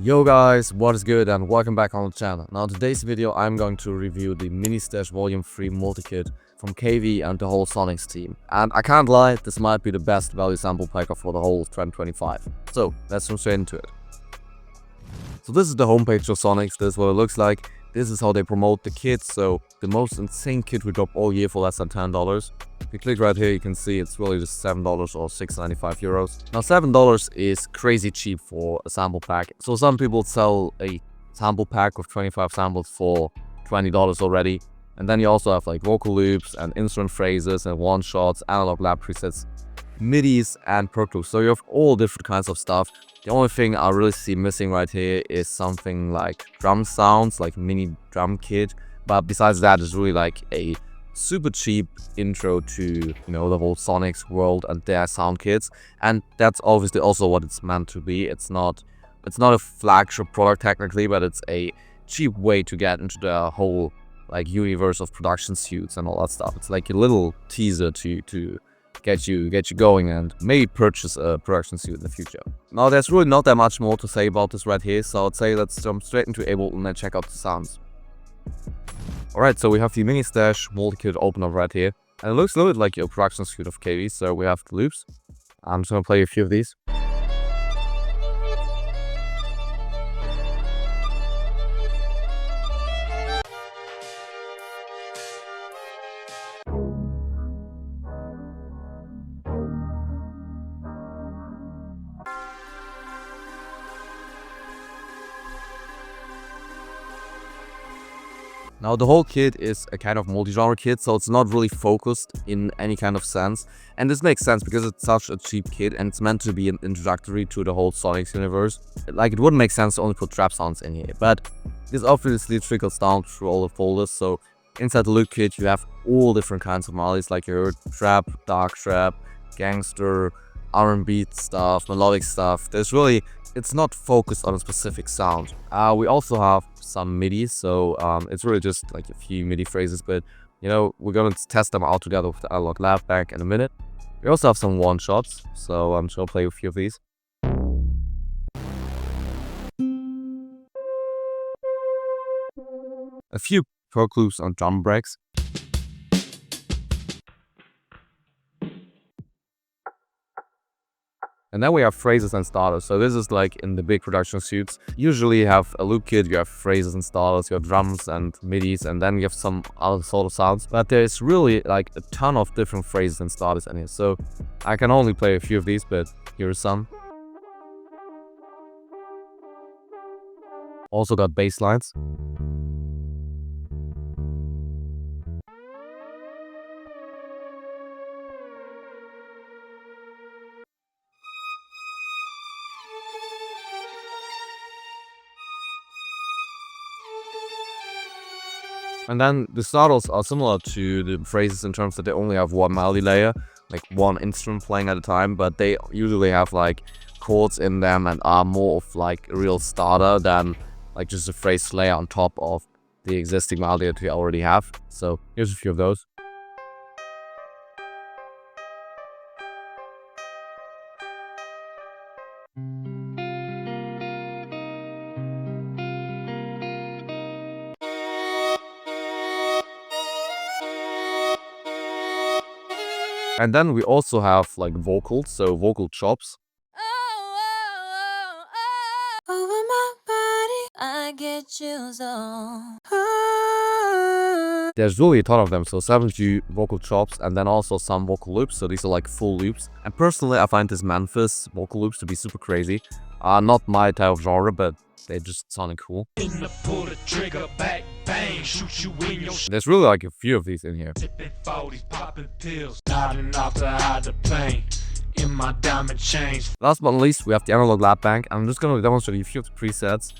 Yo guys, what is good and welcome back on the channel. Now today's video I'm going to review the Ministash Volume 3 multi-kit from KXVI and the whole Sonics team. And I can't lie, this might be the best value sample packer for the whole 2025. So let's jump straight into it. So this is the homepage of Sonics, this is what it looks like. This is how they promote the kits, so the most insane kit we drop all year for less than $10. If you click right here, you can see it's really just $7 or 6.95 euros. Now $7 is crazy cheap for a sample pack. So some people sell a sample pack of 25 samples for $20 already. And then you also have like vocal loops and instrument phrases and one-shots, analog lab presets, MIDIs and Pro Tools. So you have all different kinds of stuff. The only thing I really see missing right here is something like drum sounds, like mini drum kit. But besides that, it's really like a super cheap intro to, the whole Sonics world and their sound kits. And that's obviously also what it's meant to be. It's not a flagship product technically, but it's a cheap way to get into the whole like universe of production suits and all that stuff. It's like a little teaser to get you going and maybe purchase a production suit in the future. Now there's really not that much more to say about this right here, so I'd say let's jump straight into Ableton and check out the sounds. Alright, so we have the Ministash multi-kit open up right here, and it looks a little bit like your production suite of KXVI. So we have the loops. I'm just gonna play a few of these. Now the whole kit is a kind of multi-genre kit, so it's not really focused in any kind of sense. And this makes sense because it's such a cheap kit and it's meant to be an introductory to the whole Sonics universe. Like, it wouldn't make sense to only put trap sounds in here, but this obviously trickles down through all the folders. So inside the loop kit you have all different kinds of melodies, like you heard trap, dark trap, gangster, R&B stuff, melodic stuff. It's not focused on a specific sound. We also have some MIDI, so it's really just like a few MIDI phrases, but we're gonna test them out together with the analog lab bank in a minute. We also have some one-shots, so I'm just gonna play a few of these. A few Pro Tools on drum breaks. And then we have phrases and starters. So this is like in the big production suits. Usually you have a loop kit, you have phrases and starters, you have drums and MIDIs, and then you have some other sort of sounds. But there's really like a ton of different phrases and starters in here. So I can only play a few of these, but here are some. Also got bass lines. And then the starters are similar to the phrases in terms that they only have one melody layer, like one instrument playing at a time, but they usually have like chords in them and are more of like a real starter than like just a phrase layer on top of the existing melody that we already have. So here's a few of those. And then we also have like vocals, so vocal chops. Over my body, I get chills on. There's really a ton of them, so 70 vocal chops and then also some vocal loops, so these are like full loops. And personally I find this Memphis vocal loops to be super crazy. Not my type of genre, but they just sounded cool. There's really like a few of these in here. Last but not least, we have the analog lab bank. I'm just gonna demonstrate a few of the presets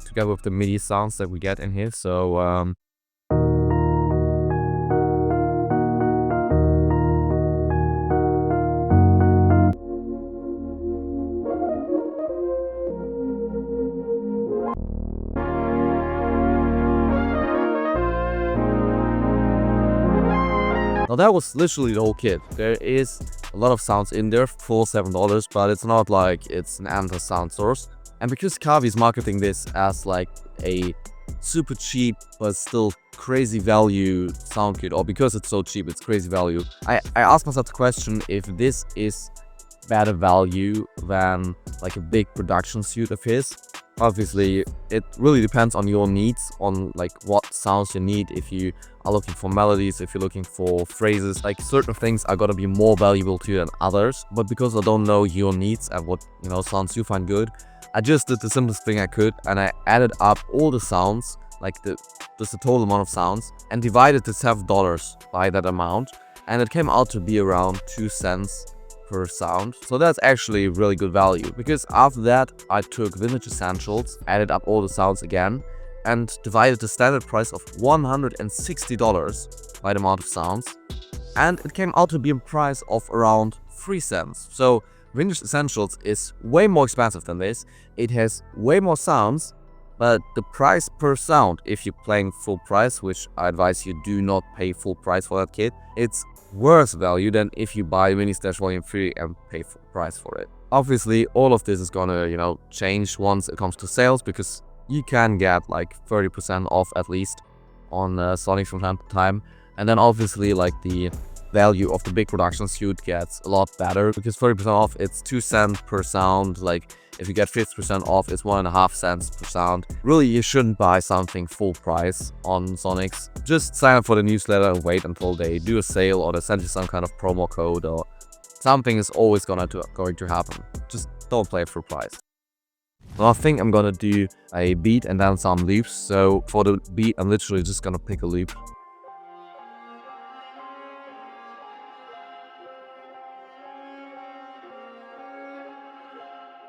together with the MIDI sounds that we get in here. So now that was literally the whole kit. There is a lot of sounds in there for $7, but it's not like it's an endless sound source. And because KXVI is marketing this as like a super cheap but still crazy value sound kit, or because it's so cheap it's crazy value, I asked myself the question if this is better value than like a big production suite of his. Obviously it really depends on your needs, on like what sounds you need. If you are looking for melodies, if you're looking for phrases, like certain things are gonna be more valuable to you than others. But because I don't know your needs and what, you know, sounds you find good, I just did the simplest thing I could, and I added up all the sounds, like just the total amount of sounds, and divided the $7 by that amount, and it came out to be around 2 cents per sound. So that's actually really good value, because after that I took Vintage Essentials, added up all the sounds again, and divided the standard price of $160 by the amount of sounds, and it came out to be a price of around 3 cents. So Vintage Essentials is way more expensive than this. It has way more sounds, but the price per sound, if you're playing full price, which I advise you do not pay full price for that kit, it's worse value than if you buy Ministash Volume 3 and pay full price for it. Obviously, all of this is gonna, you know, change once it comes to sales, because you can get like 30% off at least on Sonic from time to time. And then obviously like the value of the big production suite gets a lot better, because 30% off, it's 2 cents per sound. Like if you get 50% off, it's 1.5 cents per sound. Really, you shouldn't buy something full price on Sonics. Just sign up for the newsletter and wait until they do a sale, or they send you some kind of promo code, or something is always going to happen. Just don't play full price. Now I think I'm gonna do a beat and then some loops. So for the beat, I'm literally just gonna pick a loop.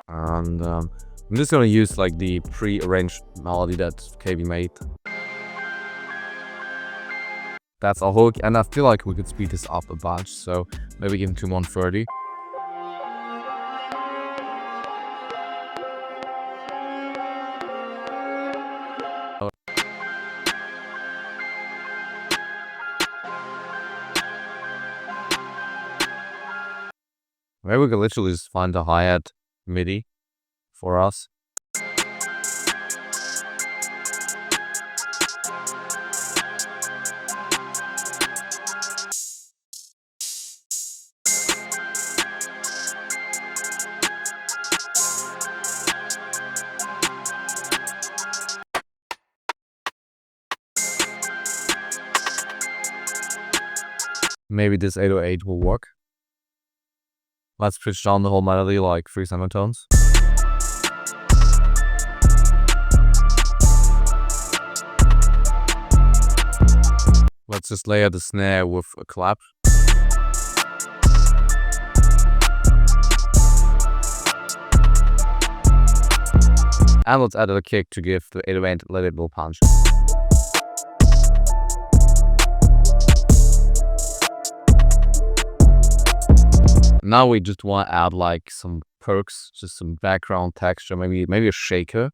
And I'm just gonna use like the pre-arranged melody that KXVI made. That's our hook, and I feel like we could speed this up a bunch, so maybe give him to 130. Maybe we could literally just find a hi-hat MIDI for us. Maybe this 808 will work. Let's pitch down the whole melody like 3 semitones. Let's just layer the snare with a clap. And let's add a kick to give the 808 a little bit more punch. Now we just want to add like some perks, just some background texture, maybe a shaker.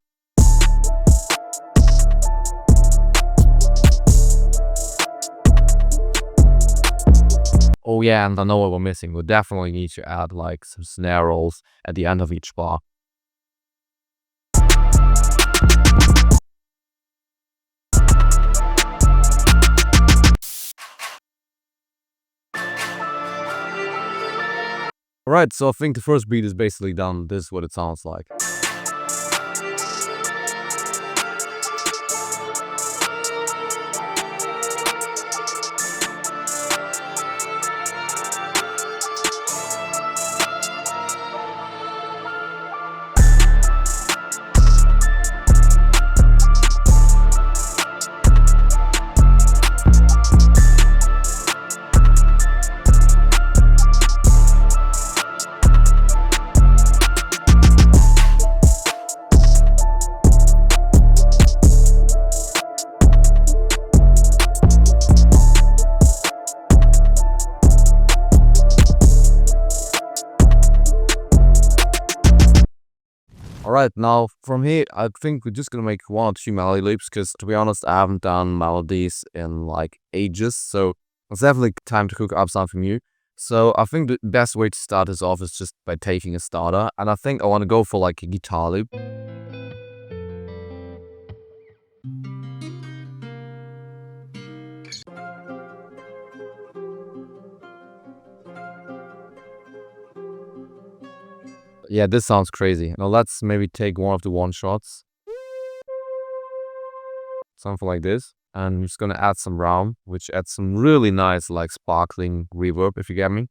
Oh yeah, and I know what we're missing. We definitely need to add like some snare rolls at the end of each bar. Alright, so I think the first beat is basically done. This is what it sounds like. Alright, now from here, I think we're just gonna make 1 or 2 melody loops, because to be honest, I haven't done melodies in like ages, so it's definitely time to cook up something new. So I think the best way to start this off is just by taking a starter, and I think I want to go for like a guitar loop. Yeah, this sounds crazy. Now let's maybe take one of the one shots. Something like this. And I'm just gonna add some round, which adds some really nice like sparkling reverb, if you get me.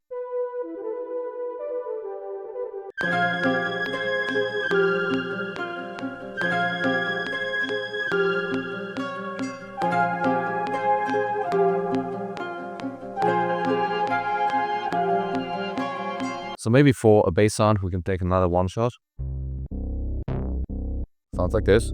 So maybe for a bass sound, we can take another one shot. Sounds like this.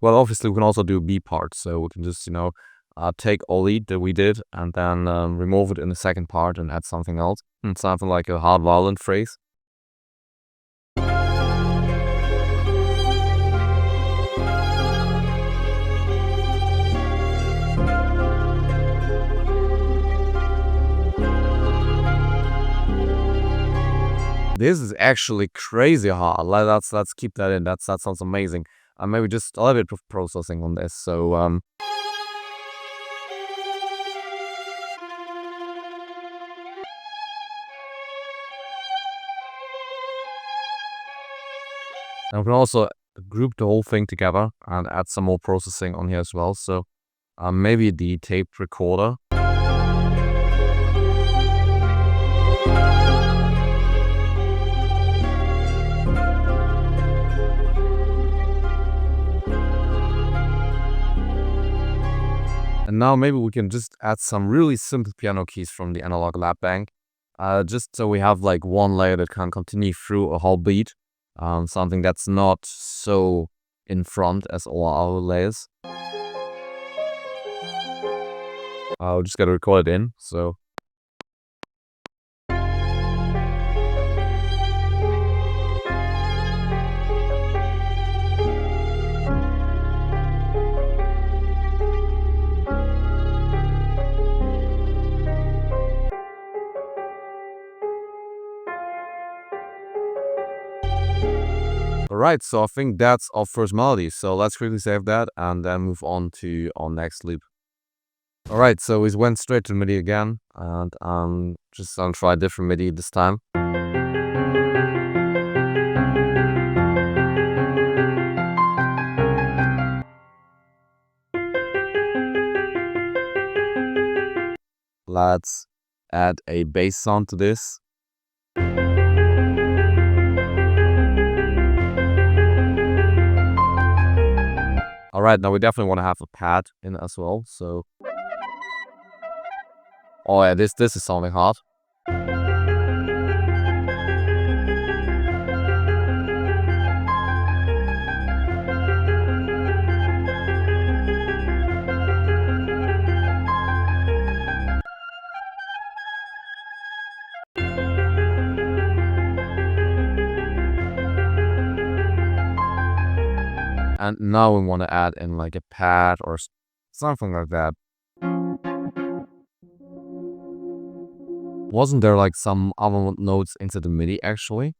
Well, obviously we can also do B part, so we can just, take all lead that we did and then remove it in the second part and add something else. And something like a hard violin phrase. This is actually crazy hard. Let's keep that in. That sounds amazing. Maybe just a little bit of processing on this. So and we can also group the whole thing together and add some more processing on here as well. So maybe the tape recorder. And now maybe we can just add some really simple piano keys from the analog lap bank. Just so we have like one layer that can continue through a whole beat. Something that's not so in front as all our layers. We just gotta record it in, so. Alright, so I think that's our first melody. So let's quickly save that and then move on to our next loop. Alright, so we went straight to MIDI again, and just gonna try a different MIDI this time. Let's add a bass sound to this. Alright, now we definitely want to have a pad in as well, so. Oh yeah, this is sounding hard. And now we want to add in like a pad or something like that. Wasn't there like some other notes into the MIDI actually?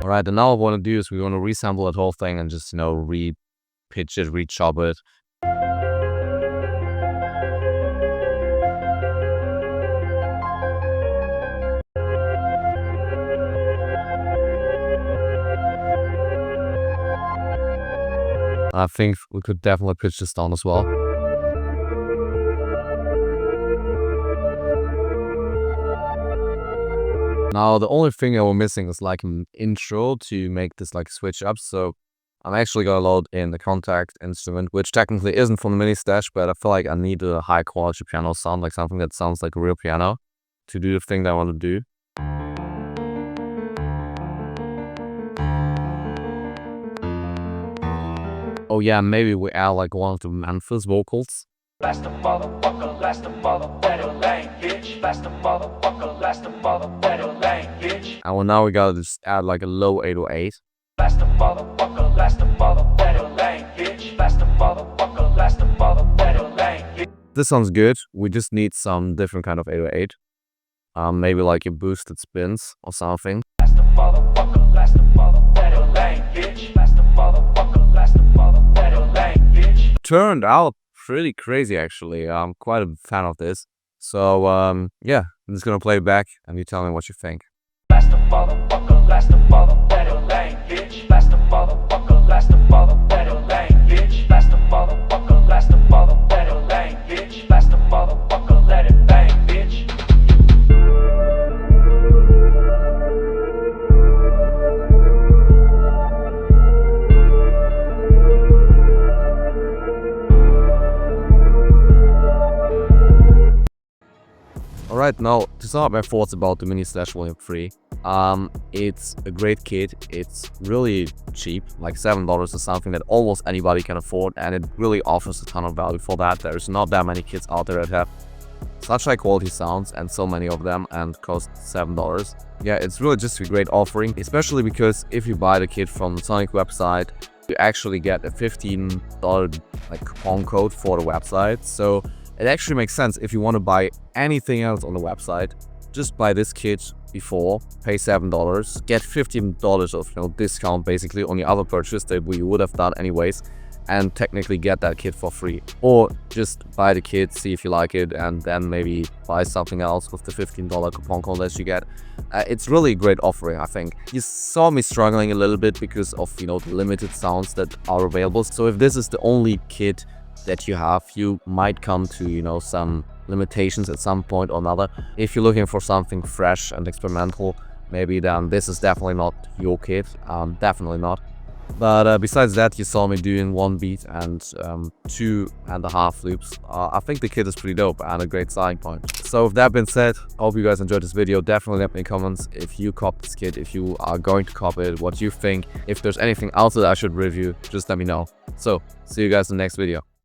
Alright, and now what we want to do is we want to resample that whole thing and just, re-pitch it, re-chop it. I think we could definitely pitch this down as well. Now the only thing that we're missing is like an intro to make this like switch up. So I'm actually gonna load in the contact instrument, which technically isn't from the Ministash, but I feel like I need a high quality piano sound, like something that sounds like a real piano, to do the thing that I want to do. Oh yeah, maybe we add like one of the Memphis vocals. Blast the motherfucker, blast the motherfucker, lame bitch. Blast the motherfucker, blast the motherfucker, lame bitch. And now we gotta just add like a low 808. Blast the motherfucker, blast the motherfucker, lame bitch. Blast the motherfucker, blast the motherfucker, lame bitch. This sounds good. We just need some different kind of 808. Maybe like a boosted spins or something. Blast the motherfucker, blast the motherfucker, lame bitch. Blast the motherfucker, blast the motherfucker, lame bitch. Turned out pretty crazy actually. I'm quite a fan of this. So yeah, I'm just gonna play it back and you tell me what you think. Blast the motherfucker, blast the motherfucker, lame bitch. Blast the motherfucker, blast the motherfucker, lame bitch. Blast the motherfucker, blast the motherfucker, lame bitch. Blast the motherfucker, let it bang, bitch. Alright, now to sum up my thoughts about the Ministash Volume 3. It's a great kit. It's really cheap, like $7 is something that almost anybody can afford, and it really offers a ton of value for that. There's not that many kits out there that have such high quality sounds and so many of them and cost $7. Yeah, it's really just a great offering, especially because if you buy the kit from the Sonic website, you actually get a $15 like coupon code for the website. So it actually makes sense if you want to buy anything else on the website, just buy this kit before, pay $7, get $15 of discount basically on the other purchase that we would have done anyways, and technically get that kit for free. Or just buy the kit, see if you like it, and then maybe buy something else with the $15 coupon code that you get. It's really a great offering, I think. You saw me struggling a little bit because of the limited sounds that are available. So if this is the only kit that you have, you might come to some limitations at some point or another. If you're looking for something fresh and experimental, maybe then this is definitely not your kit. Definitely not. But besides that, you saw me doing 1 beat and 2.5 loops. I think the kit is pretty dope and a great starting point. So with that being said, I hope you guys enjoyed this video. Definitely let me in comments if you copped this kit, if you are going to cop it, what you think. If there's anything else that I should review, just let me know. So see you guys in the next video.